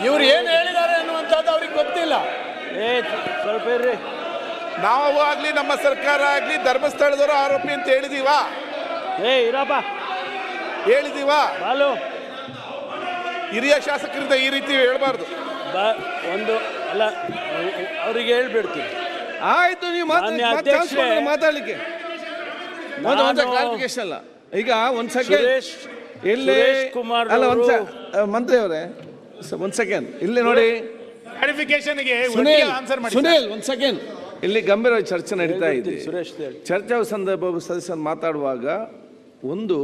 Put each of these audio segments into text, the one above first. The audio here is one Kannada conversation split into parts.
ಇವ್ರು ಏನ್ ಹೇಳಿದ್ದಾರೆ ಅನ್ನುವಂಥದ್ದು ಅವ್ರಿಗೆ ಗೊತ್ತಿಲ್ಲ. ಸ್ವಲ್ಪ ಇರ್ರಿ. ನಾವು ಆಗ್ಲಿ ನಮ್ಮ ಸರ್ಕಾರ ಆಗ್ಲಿ ಧರ್ಮಸ್ಥಳದವರು ಆರೋಪಿ ಅಂತ ಹೇಳಿದೀವಾ? ಹೇಳಿದೀವಾ? ಹಿರಿಯ ಶಾಸಕರಿಂದ ಈ ರೀತಿ ಹೇಳ್ಬಾರ್ದು. ಒಂದು ಅಲ್ಲ, ಅವರಿಗೆ ಹೇಳ್ಬಿಡ್ತೀವಿ. ಆಯ್ತು, ನೀವು ಮಾತಾಡ್ಲಿಕ್ಕೆ ಕ್ಲಾರಿಫಿಕೇಶನ್ ಅಲ್ಲ. ಈಗ ಒಂದ್ ಸೆಕೆಂಡ್ ಇಲ್ಲಿ ಅಲ್ಲ, ಮಂತ್ರಿ ಅವರೇ ಒಂದ್ ಸೆಕೆಂಡ್ ಇಲ್ಲಿ ನೋಡಿ. ಸುನೀಲ್ ಒಂದ್ ಸೆಕೆಂಡ್, ಇಲ್ಲಿ ಗಂಭೀರವಾಗಿ ಚರ್ಚೆ ನಡೀತಾ ಇದೆ. ಚರ್ಚಾ ಸಂದರ್ಭ ಸದಸ್ಯರು ಮಾತಾಡುವಾಗ ಒಂದು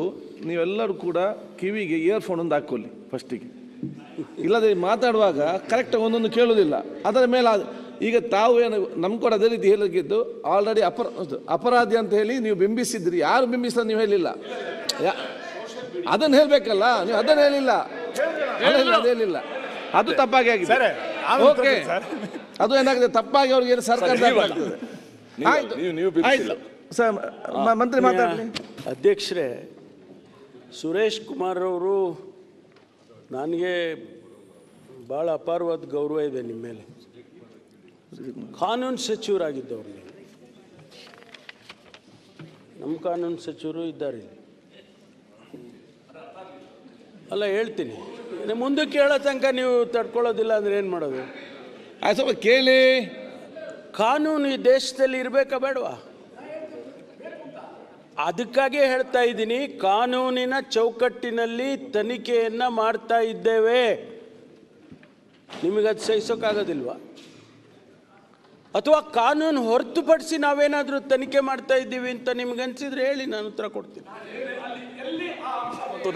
ನೀವೆಲ್ಲರೂ ಕೂಡ ಕಿವಿಗೆ ಇಯರ್ಫೋನ್ ಒಂದು ಹಾಕೊಳ್ಳಿ ಫಸ್ಟಿಗೆ. ಇಲ್ಲದೆ ಮಾತಾಡುವಾಗ ಕರೆಕ್ಟಾಗಿ ಒಂದೊಂದು ಕೇಳೋದಿಲ್ಲ. ಅದರ ಮೇಲೆ ಈಗ ತಾವು ಏನು ನಮ್ಗೆ ಕೂಡ ಅದೇ ರೀತಿ ಹೇಳಿದ್ದು, ಆಲ್ರೆಡಿ ಅಪರಾಧಿ ಅಂತ ಹೇಳಿ ನೀವು ಬಿಂಬಿಸಿದ್ರಿ. ಯಾರು ಬಿಂಬಿಸಿದ ನೀವು ಹೇಳಿಲ್ಲ, ಅದನ್ನು ಹೇಳಬೇಕಲ್ಲ. ನೀವು ಅದನ್ನು ಹೇಳಿಲ್ಲ, ಅದೇನಿಲ್ಲ, ಅದು ತಪ್ಪಾಗಿ ಆಗಿದೆ. ಓಕೆ, ಅದು ಏನಾಗಿದೆ ತಪ್ಪಾಗಿ ಅವ್ರಿಗೆ ಏನು ಸರ್ಕಾರ ಮಂತ್ರಿ ಮಾತಾಡಲಿ. ಅಧ್ಯಕ್ಷರೇ, ಸುರೇಶ್ ಕುಮಾರ್ ಅವರು ನನಗೆ ಭಾಳ ಅಪಾರವಾದ ಗೌರವ ಇದೆ ನಿಮ್ಮ ಮೇಲೆ. ಕಾನೂನು ಸಚಿವರಾಗಿದ್ದವ್ರು ನೀವು. ನಮ್ಮ ಕಾನೂನು ಸಚಿವರು ಇದ್ದಾರೆ. ಅಲ್ಲ, ಹೇಳ್ತೀನಿ, ಮುಂದಕ್ಕೆ ಹೇಳೋ ತನಕ ನೀವು ತಡ್ಕೊಳ್ಳೋದಿಲ್ಲ ಅಂದರೆ ಏನು ಮಾಡೋದು? ಸ್ವಲ್ಪ ಕೇಳಿ. ಕಾನೂನು ಈ ದೇಶದಲ್ಲಿ ಇರಬೇಕಾ ಬೇಡವಾ? ಅದಕ್ಕಾಗಿ ಹೇಳ್ತಾ ಇದ್ದೀನಿ, ಕಾನೂನಿನ ಚೌಕಟ್ಟಿನಲ್ಲಿ ತನಿಖೆಯನ್ನು ಮಾಡ್ತಾ ಇದ್ದೇವೆ. ನಿಮಗದು ಸಹಿಸೋಕ್ಕಾಗೋದಿಲ್ವಾ? ಅಥವಾ ಕಾನೂನು ಹೊರತುಪಡಿಸಿ ನಾವೇನಾದರೂ ತನಿಖೆ ಮಾಡ್ತಾ ಇದ್ದೀವಿ ಅಂತ ನಿಮ್ಗೆ ಅನ್ಸಿದ್ರೆ ಹೇಳಿ, ನಾನು ಉತ್ತರ ಕೊಡ್ತೀನಿ.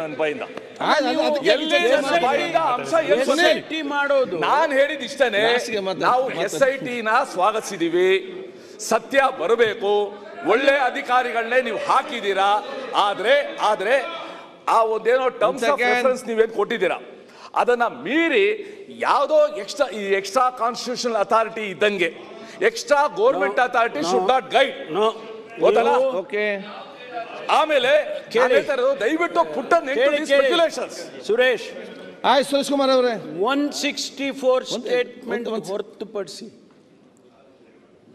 ನನ್ನ ಬಾಯಿಂದ ಮಾಡೋದು ನಾನು ಹೇಳಿದ ಇಷ್ಟನೇ. ನಾವು SIT ಸ್ವಾಗತಿಸಿದೀವಿ. ಸತ್ಯ ಬರಬೇಕು. ಒಳ್ಳೆ ಅಧಿಕಾರಿಗಳನ್ನೇ ನೀವು ಹಾಕಿದ್ದೀರಾ. ಆದ್ರೆ ಆ ಒಂದೇನೋ ಟರ್ಮ್ಸ್ ಆಫ್ ರೆಫರೆನ್ಸ್ ನೀವೇನು ಕೊಟ್ಟಿದ್ದೀರಾ, ಅದನ್ನ ಮೀರಿ ಯಾವುದೋ ಎಕ್ಸ್ಟ್ರಾ ಕಾನ್ಸ್ಟಿಟ್ಯೂಷನಲ್ ಅಥಾರಿಟಿ ಇದ್ದಂಗೆ extra government authority should not guide. Okay, ಆಮೇಲೆ ದಯವಿಟ್ಟು ಪುಟ್ಟ ಸ್ಪೆಕ್ಯುಲೇಷನ್ಸ್. ಸುರೇಶ್ ಸುರೇಶ್ ಕುಮಾರ್ ಅವರೇ, 164 ಸ್ಟೇಟ್ಮೆಂಟ್ ಹೊರತುಪಡಿಸಿ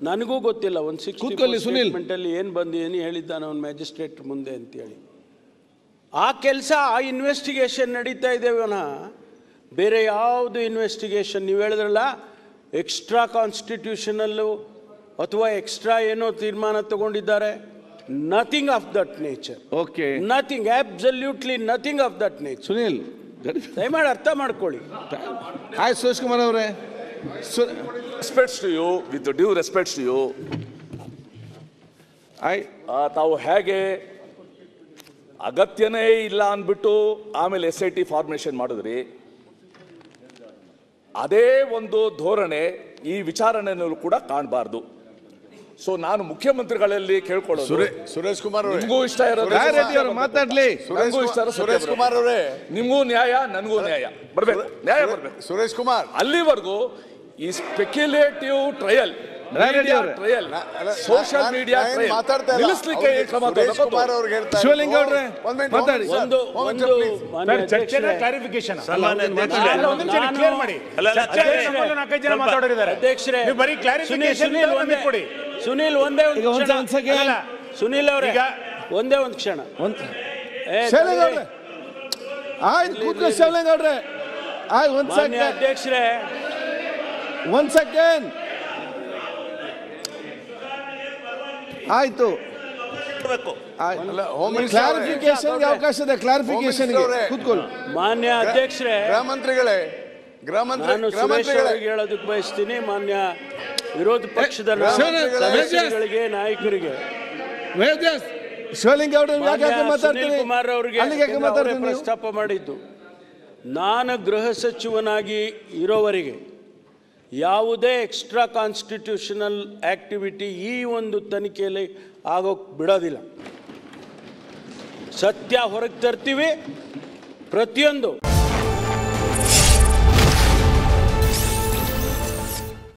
ನನಗೂ ಗೊತ್ತಿಲ್ಲ 164 ಸ್ಟೇಟ್ಮೆಂಟ್ ಅಲ್ಲಿ ಏನು ಬಂದಿದ್ದೀನಿ ಹೇಳಿದ್ದಾನೆ ಅವನು ಮ್ಯಾಜಿಸ್ಟ್ರೇಟ್ ಮುಂದೆ ಅಂತೇಳಿ. ಆ ಕೆಲಸ, ಆ ಇನ್ವೆಸ್ಟಿಗೇಷನ್ ನಡೀತಾ ಇದ್ದೇವನ. ಬೇರೆ ಯಾವುದು ಇನ್ವೆಸ್ಟಿಗೇಷನ್ ನೀವು ಹೇಳಿದ್ರಲ್ಲ, ಎಕ್ಸ್ಟ್ರಾ ಕಾನ್ಸ್ಟಿಟ್ಯೂಷನಲ್ಲು ಅಥವಾ ಎಕ್ಸ್ಟ್ರಾ ಏನೋ ತೀರ್ಮಾನ ತಗೊಂಡಿದ್ದಾರೆ, nothing of that nature. Okay, nothing, absolutely nothing of that nature. Sunil ದಯಮಾಡಿ ಅರ್ಥ ಮಾಡ್ಕೊಳ್ಳಿ. ಸುರೇಶ್ ಕುಮಾರ್ ಅವರೇ, respects to you, with the due respects to you, ತಾವು ಹೇಗೆ ಅಗತ್ಯನೇ ಇಲ್ಲ ಅಂದ್ಬಿಟ್ಟು ಆಮೇಲೆ SIT ಫಾರ್ಮೇಷನ್ ಮಾಡಿದ್ರಿ, ಅದೇ ಒಂದು ಧೋರಣೆ ಈ ವಿಚಾರಣೆಯಲ್ಲೂ ಕೂಡ ಕಾಣಬಾರ್ದು. ಸೊ ನಾನು ಮುಖ್ಯಮಂತ್ರಿಗಳಲ್ಲಿ ಕೇಳ್ಕೊಳ್ಳೋದು, ಸುರೇಶ್ ಕುಮಾರ್ ನಿಮಗೂ ಇಷ್ಟ ಇರೋದು ಮಾತಾಡ್ಲಿ. ಸುರೇಶ್ ಕುಮಾರ್ ಅವರೇ, ನಿಮಗೂ ನ್ಯಾಯ, ನನಗೂ ನ್ಯಾಯ ಬರ್ಬೇಕು, ನ್ಯಾಯ ಬರ್ಬೇಕು. ಸುರೇಶ್ ಕುಮಾರ್, ಅಲ್ಲಿವರೆಗೂ ಈ ಸ್ಪೆಕ್ಯುಲೇಟಿವ್ ಟ್ರಯಲ್, ಸೋಷಿಯಲ್ ಮೀಡಿಯಾ ನಿಲ್ಲಿಸಲಿಕ್ಕೆ ಶಿವಲಿಂಗ ಅವರೇ ಮಾತಾಡಿ. ಕ್ಲಾರಿಫಿಕೇಶನ್ ಸುನೀಲ್ ಒಂದೇ ಸುನೀಲ್ ಅವರೇ ಒಂದೇ ಒಂದು ಕ್ಷಣ. ಶಿವಲಿಂಗ ಅವ್ರೆ, ಅಧ್ಯಕ್ಷರೇ ಒಂದ್ ಸೆಕೆಂಡ್, ಆಯ್ತು. ಕ್ಲಾರಿಫಿಕೇಶನ್ ಅವಕಾಶ ಇದೆ. ಕ್ಲಾರಿಫಿಕೇಶನ್ ಕೂತ್ಕೊಳ್ಳಿ. ಮಾನ್ಯ ಅಧ್ಯಕ್ಷರೇ, ನಾನು ಸುರೇಶ್ ಅವರಿಗೆ ಹೇಳೋದಕ್ಕೆ ಬಯಸ್ತೀನಿ, ಮಾನ್ಯ ವಿರೋಧ ಪಕ್ಷದ ಸದಸ್ಯರುಗಳಿಗೆ, ನಾಯಕರಿಗೆ, ಶಿವಲಿಂಗ ಸುನೀಲ್ ಕುಮಾರ್ ಅವರಿಗೆ ಪ್ರಸ್ತಾಪ ಮಾಡಿದ್ದು, ನಾನು ಗೃಹ ಸಚಿವನಾಗಿ ಇರೋವರೆಗೆ ಯಾವುದೇ ಎಕ್ಸ್ಟ್ರಾ ಕಾನ್ಸ್ಟಿಟ್ಯೂಷನಲ್ ಆಕ್ಟಿವಿಟಿ ಈ ಒಂದು ತನಿಖೆಯಲ್ಲಿ ಆಗೋಕ್ಕೆ ಬಿಡೋದಿಲ್ಲ. ಸತ್ಯ ಹೊರಗೆ ತರ್ತೀವಿ ಪ್ರತಿಯೊಂದು.